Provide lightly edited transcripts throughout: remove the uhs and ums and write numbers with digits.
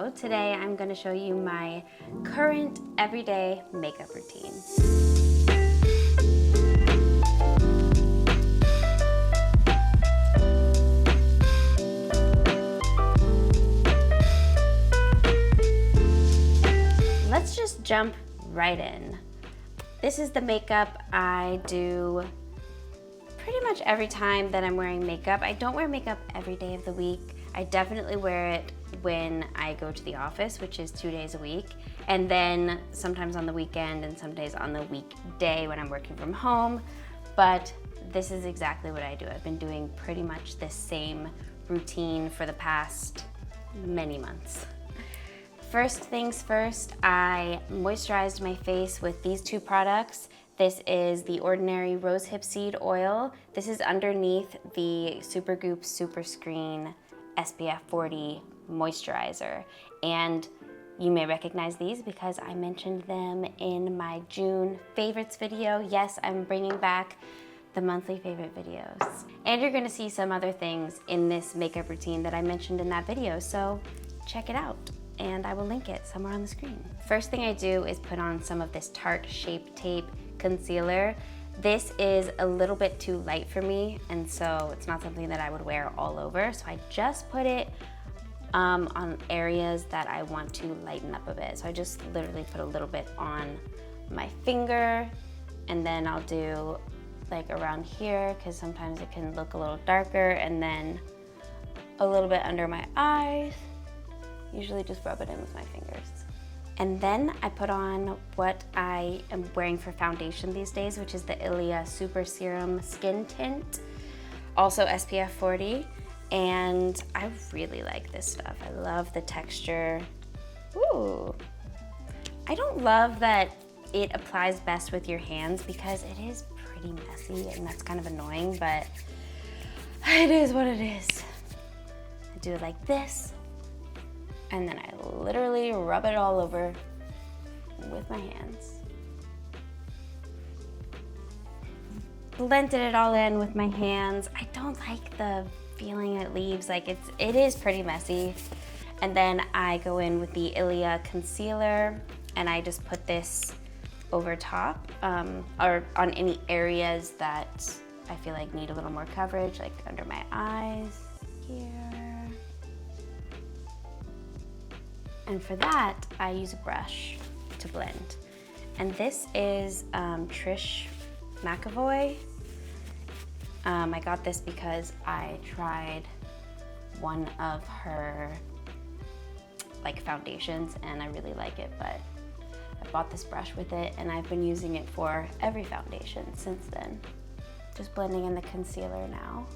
Hello, today I'm going to show you my current everyday makeup routine. Let's just jump right in. This is the makeup I do pretty much every time that I'm wearing makeup. I don't wear makeup every day of the week. I definitely wear it when I go to the office, which is 2 days a week, and then sometimes on the weekend and some days on the weekday when I'm working from home. But this is exactly what I do. I've been doing pretty much the same routine for the past many months. First things first, I moisturized my face with these two products. This is the Ordinary Rosehip Seed Oil. This is underneath the Supergoop Super Screen SPF 40 moisturizer. And you may recognize these because I mentioned them in my June favorites video. Yes, I'm bringing back the monthly favorite videos. And you're gonna see some other things in this makeup routine that I mentioned in that video, so check it out. And I will link it somewhere on the screen. First thing I do is put on some of this Tarte Shape Tape concealer. This is a little bit too light for me, and so it's not something that I would wear all over. So I just put it on areas that I want to lighten up a bit. So I just literally put a little bit on my finger, and then I'll do like around here, because sometimes it can look a little darker, and then a little bit under my eyes. Usually just rub it in with my fingers. And then I put on what I am wearing for foundation these days, which is the Ilia Super Serum Skin Tint, also SPF 40. And I really like this stuff. I love the texture. Ooh. I don't love that it applies best with your hands because it is pretty messy and that's kind of annoying, but it is what it is. I do it like this, and then I literally rub it all over with my hands. Blended it all in with my hands. I don't like the feeling it leaves. Like it is pretty messy. And then I go in with the Ilia concealer, and I just put this over top or on any areas that I feel like need a little more coverage, like under my eyes here. And for that, I use a brush to blend. And this is Trish McAvoy. I got this because I tried one of her like foundations and I really like it, but I bought this brush with it and I've been using it for every foundation since then. Just blending in the concealer now.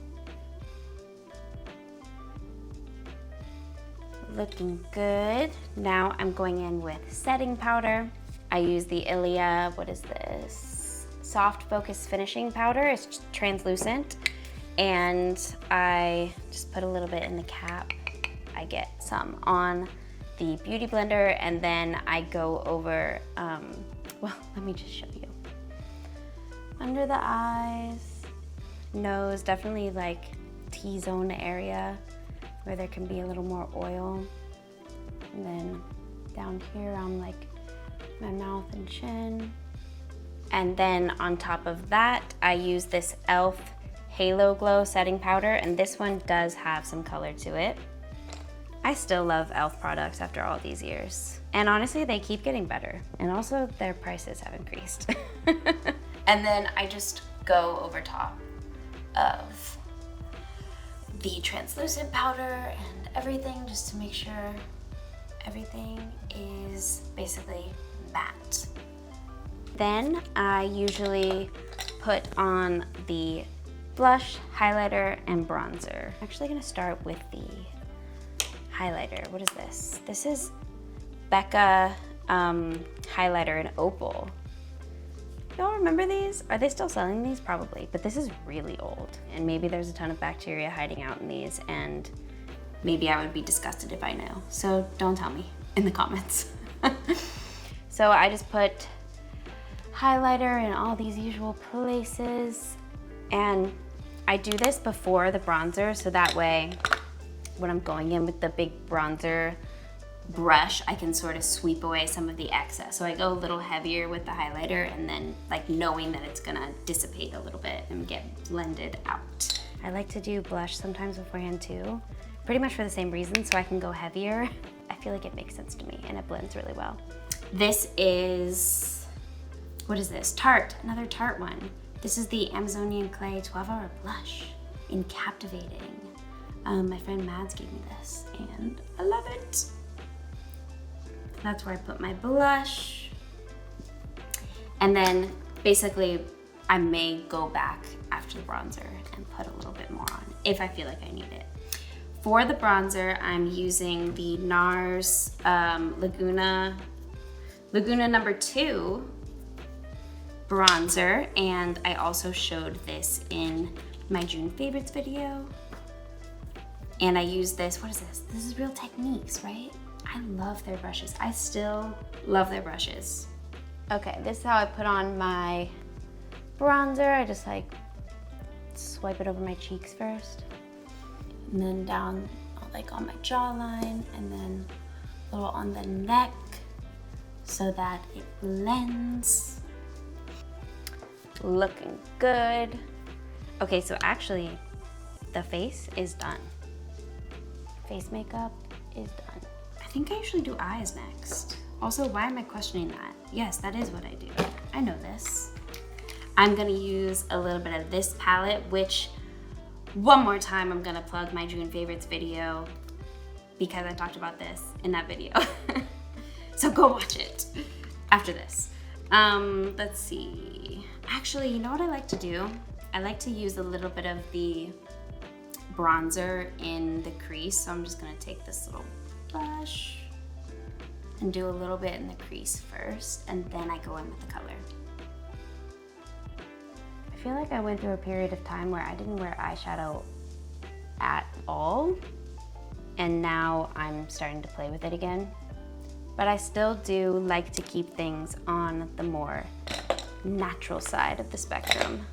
Looking good. Now I'm going in with setting powder. I use the Ilia, what is this? Soft Focus Finishing Powder. It's translucent. And I just put a little bit in the cap. I get some on the Beauty Blender, and then I go over, well, let me just show you. Under the eyes, nose, definitely like T-zone area, where there can be a little more oil. And then down here on like my mouth and chin. And then on top of that, I use this e.l.f. Halo Glow setting powder, and this one does have some color to it. I still love e.l.f. products after all these years. And honestly, they keep getting better. And also their prices have increased. And then I just go over top of the translucent powder and everything, just to make sure everything is basically matte. Then I usually put on the blush, highlighter, and bronzer. I'm actually gonna start with the highlighter. What is this? This is Becca highlighter in Opal. Y'all remember these? Are they still selling these? Probably, but this is really old. And maybe there's a ton of bacteria hiding out in these, and maybe I would be disgusted if I knew. So don't tell me in the comments. So I just put highlighter in all these usual places, and I do this before the bronzer, so that way when I'm going in with the big bronzer, brush, I can sort of sweep away some of the excess. So I go a little heavier with the highlighter, and then like knowing that it's gonna dissipate a little bit and get blended out. I like to do blush sometimes beforehand too, pretty much for the same reason, so I can go heavier. I feel like it makes sense to me and it blends really well. This is, what is this? Tarte, another Tarte one. This is the Amazonian Clay 12-Hour Blush in Captivating. My friend Mads gave me this and I love it. That's where I put my blush. And then basically I may go back after the bronzer and put a little bit more on if I feel like I need it. For the bronzer, I'm using the Nars Laguna number 2 bronzer, and I also showed this in my June favorites video. And I use this, what is this? This is Real Techniques, right? I love their brushes. I still love their brushes. Okay, this is how I put on my bronzer. I just like swipe it over my cheeks first, and then down like on my jawline, and then a little on the neck so that it blends. Looking good. Okay, so actually the face is done. Face makeup is done. I think I usually do eyes next. Also, why am I questioning that? Yes, that is what I do. I know this. I'm gonna use a little bit of this palette, which one more time I'm gonna plug my June favorites video because I talked about this in that video. So go watch it after this. Let's see. Actually, you know what I like to do? I like to use a little bit of the bronzer in the crease. So I'm just gonna take this little brush and do a little bit in the crease first, and then I go in with the color. I feel like I went through a period of time where I didn't wear eyeshadow at all, and now I'm starting to play with it again. But I still do like to keep things on the more natural side of the spectrum.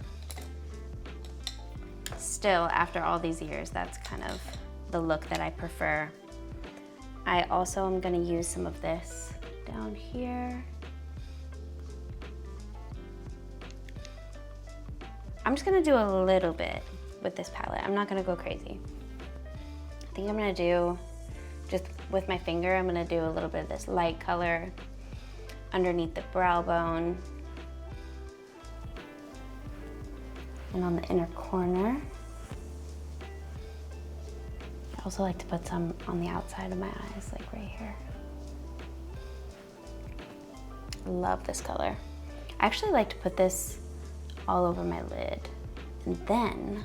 Still, after all these years, that's kind of the look that I prefer. I also am gonna use some of this down here. I'm just gonna do a little bit with this palette. I'm not gonna go crazy. I think I'm gonna do, just with my finger, I'm gonna do a little bit of this light color underneath the brow bone and on the inner corner. I also like to put some on the outside of my eyes, like right here. Love this color. I actually like to put this all over my lid. And then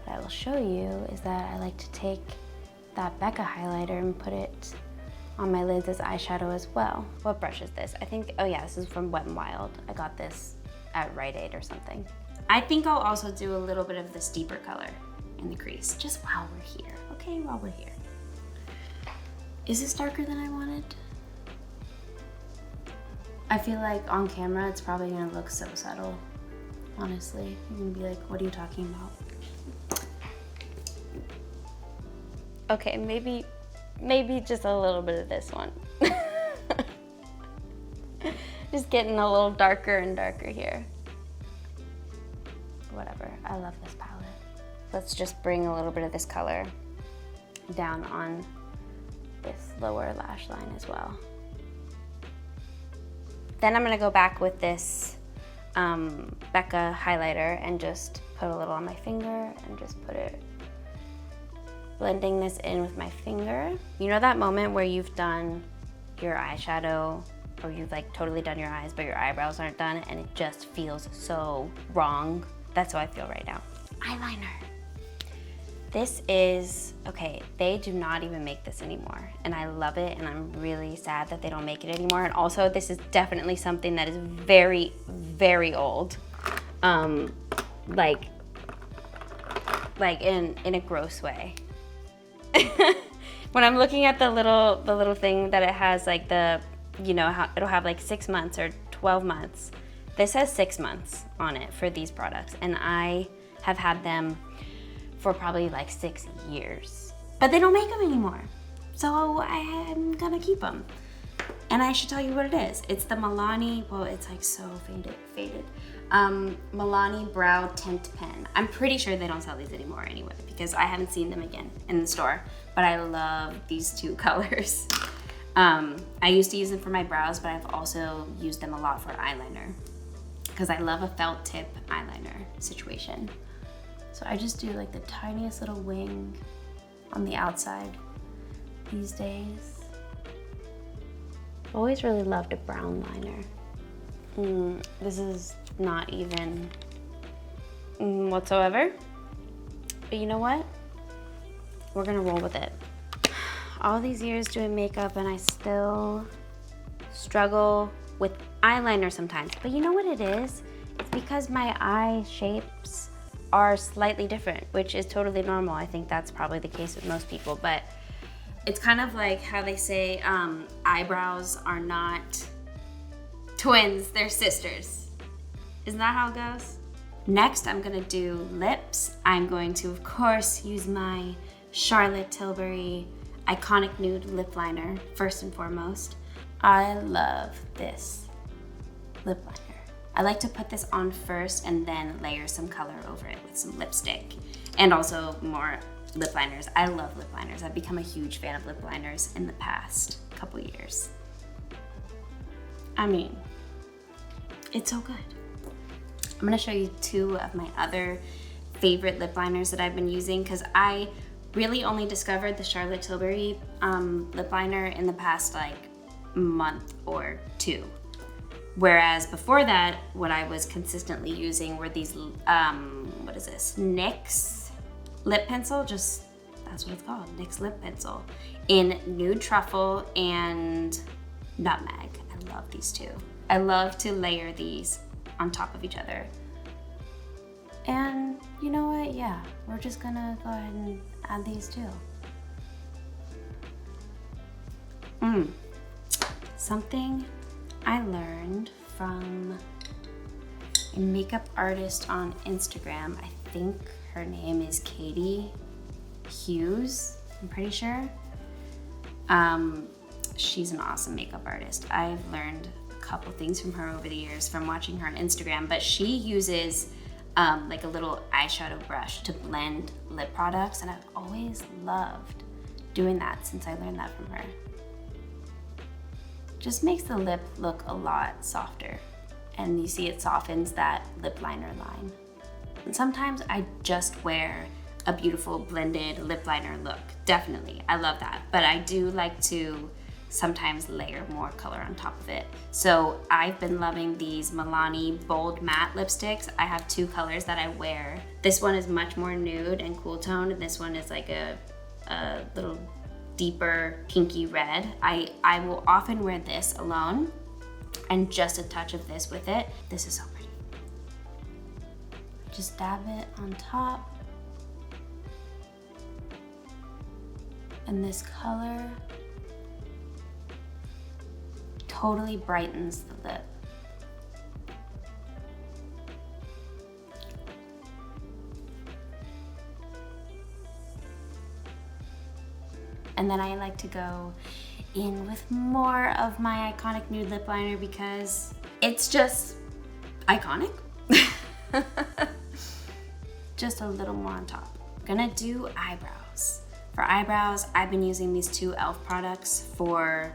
what I will show you is that I like to take that Becca highlighter and put it on my lids as eyeshadow as well. What brush is this? I think, oh yeah, this is from Wet n Wild. I got this at Rite Aid or something. I think I'll also do a little bit of this deeper color in the crease, just while we're here, okay, while we're here. Is this darker than I wanted? I feel like on camera, it's probably gonna look so subtle, honestly. You're gonna be like, what are you talking about? Okay, maybe just a little bit of this one. Just getting a little darker and darker here. Whatever, I love this palette. Let's just bring a little bit of this color down on this lower lash line as well. Then I'm gonna go back with this Becca highlighter and just put a little on my finger and just put it, blending this in with my finger. You know that moment where you've done your eyeshadow, or you've like totally done your eyes, but your eyebrows aren't done and it just feels so wrong? That's how I feel right now. Eyeliner. This is, okay, they do not even make this anymore, and I love it, and I'm really sad that they don't make it anymore. And also, this is definitely something that is very, very old. Like in a gross way. When I'm looking at the little thing that it has, like the, you know, how it'll have like 6 months or 12 months. This has 6 months on it for these products, and I have had them for probably like 6 years. But they don't make them anymore. so I'm gonna keep them. And I should tell you what it is. It's the Milani, well, it's like so faded. Milani Brow Tint Pen. I'm pretty sure they don't sell these anymore anyway, because I haven't seen them again in the store, but I love these two colors. I used to use them for my brows, but I've also used them a lot for eyeliner, because I love a felt tip eyeliner situation. So I just do like the tiniest little wing on the outside these days. Always really loved a brown liner. This is not even whatsoever, but you know what? We're gonna roll with it. All these years doing makeup and I still struggle with eyeliner sometimes, but you know what it is? It's because my eye shapes are slightly different, which is totally normal. I think that's probably the case with most people, but it's kind of like how they say eyebrows are not twins, they're sisters. Isn't that how it goes? Next, I'm gonna do lips. I'm going to, of course, use my Charlotte Tilbury Iconic Nude Lip Liner, first and foremost. I love this lip liner. I like to put this on first and then layer some color over it with some lipstick, and also more lip liners. I love lip liners. I've become a huge fan of lip liners in the past couple years. I mean, it's so good. I'm gonna show you two of my other favorite lip liners that I've been using, because I really only discovered the Charlotte Tilbury lip liner in the past like month or two. Whereas before that, what I was consistently using were these, what is this? NYX Lip Pencil, just, that's what it's called, NYX Lip Pencil, in Nude Truffle and Nutmeg. I love these two. I love to layer these on top of each other. And you know what, yeah, we're just gonna go ahead and add these too. Something I learned from a makeup artist on Instagram. I think her name is Katie Hughes, I'm pretty sure. She's an awesome makeup artist. I've learned a couple things from her over the years from watching her on Instagram, but she uses like a little eyeshadow brush to blend lip products, and I've always loved doing that since I learned that from her. Just makes the lip look a lot softer, and you see it softens that lip liner line. And sometimes I just wear a beautiful blended lip liner look. Definitely, I love that. But I do like to sometimes layer more color on top of it. So I've been loving these Milani Bold Matte lipsticks. I have two colors that I wear. This one is much more nude and cool toned, and this one is like a little deeper pinky red. I will often wear this alone and just a touch of this with it. This is so pretty. Just dab it on top. And this color totally brightens the lip. And then I like to go in with more of my iconic nude lip liner because it's just iconic. Just a little more on top. Gonna do eyebrows. For eyebrows, I've been using these two e.l.f. products for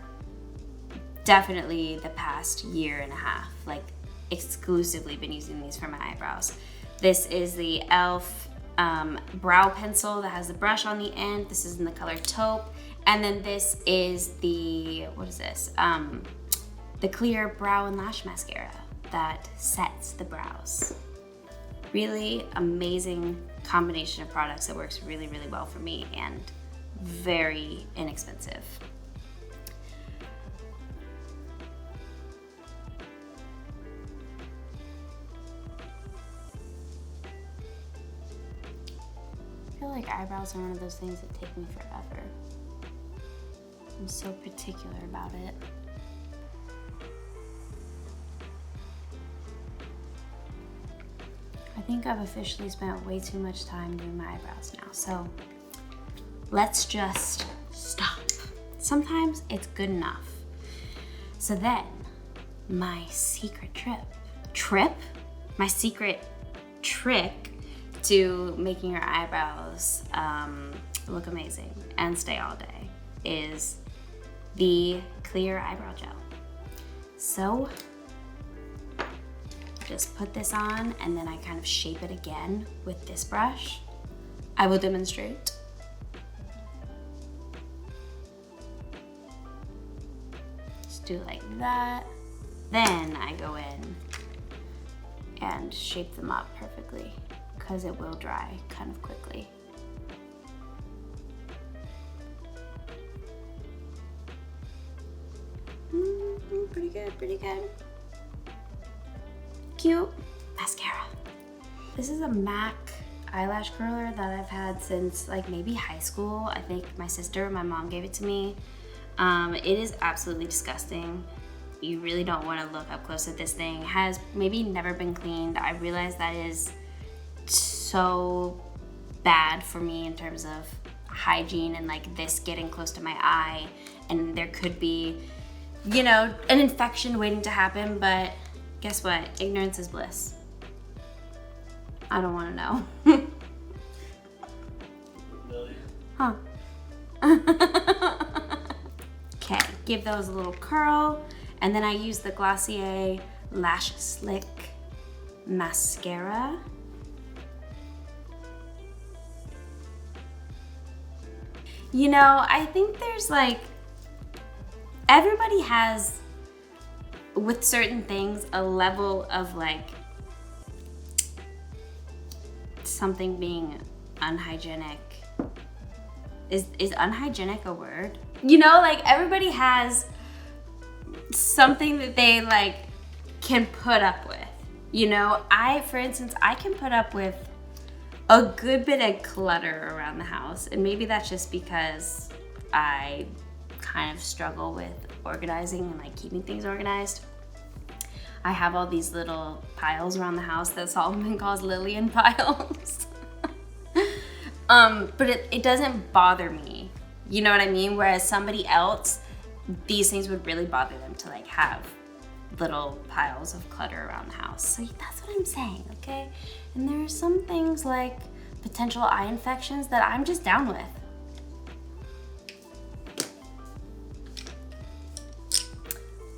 definitely the past year and a half. Like, exclusively been using these for my eyebrows. This is the e.l.f. brow pencil that has the brush on the end. This is in the color Taupe. And then this is the, what is this? The clear brow and lash mascara that sets the brows. Really amazing combination of products that works really, really well for me and very inexpensive. I feel like eyebrows are one of those things that take me forever. I'm so particular about it. I think I've officially spent way too much time doing my eyebrows now, so let's just stop. sometimes it's good enough. So then, my secret my secret trick to making your eyebrows look amazing and stay all day is the clear eyebrow gel. So just put this on and then I kind of shape it again with this brush. I will demonstrate. Just do like that. Then I go in and shape them up perfectly because it will dry kind of quickly. Pretty good, pretty good. Cute. Mascara. This is a MAC eyelash curler that I've had since like maybe high school. I think my sister or my mom gave it to me. It is absolutely disgusting. You really don't want to look up close at this thing. It has maybe never been cleaned. I realize that is so bad for me in terms of hygiene and like this getting close to my eye, and there could be, you know, an infection waiting to happen, but guess what? Ignorance is bliss. I don't want to know. Huh. Okay, give those a little curl, and then I use the Glossier Lash Slick mascara. You know, I think there's like, everybody has, with certain things, a level of like something being unhygienic. Is unhygienic a word? You know, like everybody has something that they like can put up with. You know, for instance, I can put up with a good bit of clutter around the house, and maybe that's just because I kind of struggle with organizing and like keeping things organized. I have all these little piles around the house that Solomon calls Lillian piles. But it doesn't bother me. You know what I mean? Whereas somebody else, these things would really bother them to like have little piles of clutter around the house. So that's what I'm saying, okay? And there are some things like potential eye infections that I'm just down with.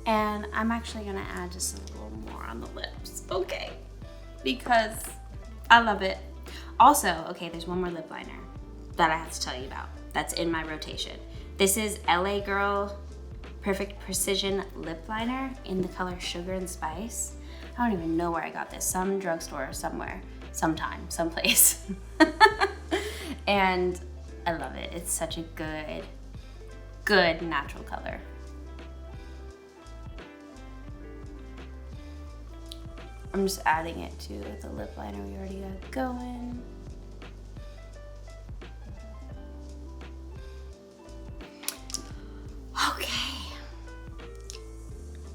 And I'm actually gonna add just a little more on the lips, okay? Because I love it. Also, okay, there's one more lip liner that I have to tell you about that's in my rotation. This is LA Girl Perfect Precision Lip Liner in the color Sugar and Spice. I don't even know where I got this. Some drugstore somewhere, sometime, someplace. And I love it. It's such a good natural color. I'm just adding it to the lip liner we already got going. Okay.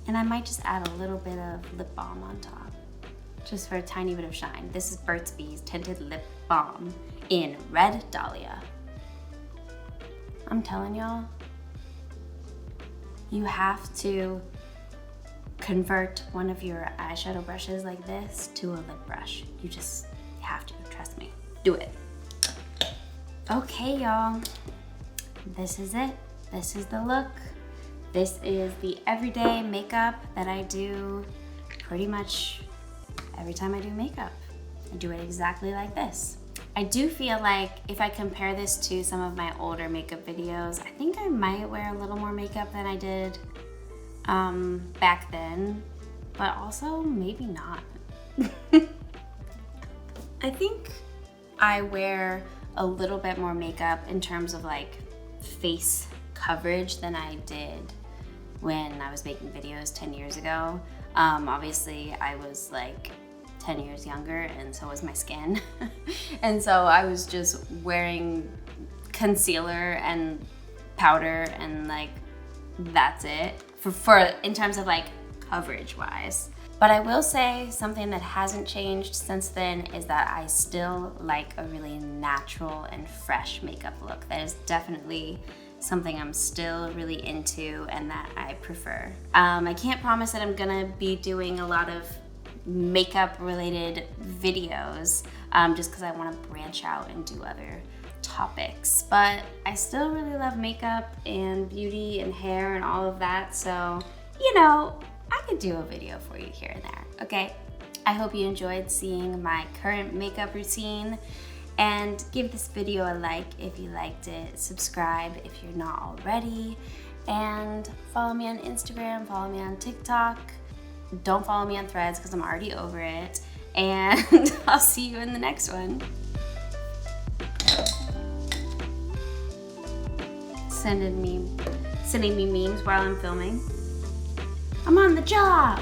And I might just add a little bit of lip balm on top, just for a tiny bit of shine. This is Burt's Bees Tinted Lip Balm in Red Dahlia. I'm telling y'all, you have to convert one of your eyeshadow brushes like this to a lip brush. You just have to, trust me. Do it. Okay, y'all. This is it. This is the look. This is the everyday makeup that I do pretty much every time I do makeup. I do it exactly like this. I do feel like if I compare this to some of my older makeup videos, I think I might wear a little more makeup than I did back then, but also maybe not. I think I wear a little bit more makeup in terms of like face coverage than I did when I was making videos 10 years ago. Obviously I was like 10 years younger and so was my skin. And so I was just wearing concealer and powder and like that's it for in terms of like coverage wise. But I will say something that hasn't changed since then is that I still like a really natural and fresh makeup look. That is definitely something I'm still really into and that I prefer. I can't promise that I'm gonna be doing a lot of makeup related videos just because I want to branch out and do other topics, but I still really love makeup and beauty and hair and all of that, so you know, I could do a video for you here and there, okay? I hope you enjoyed seeing my current makeup routine, and give this video a like if you liked it, subscribe if you're not already, and follow me on Instagram, follow me on TikTok. Don't follow me on Threads because I'm already over it, and I'll see you in the next one. Sending me memes while I'm filming. I'm on the job.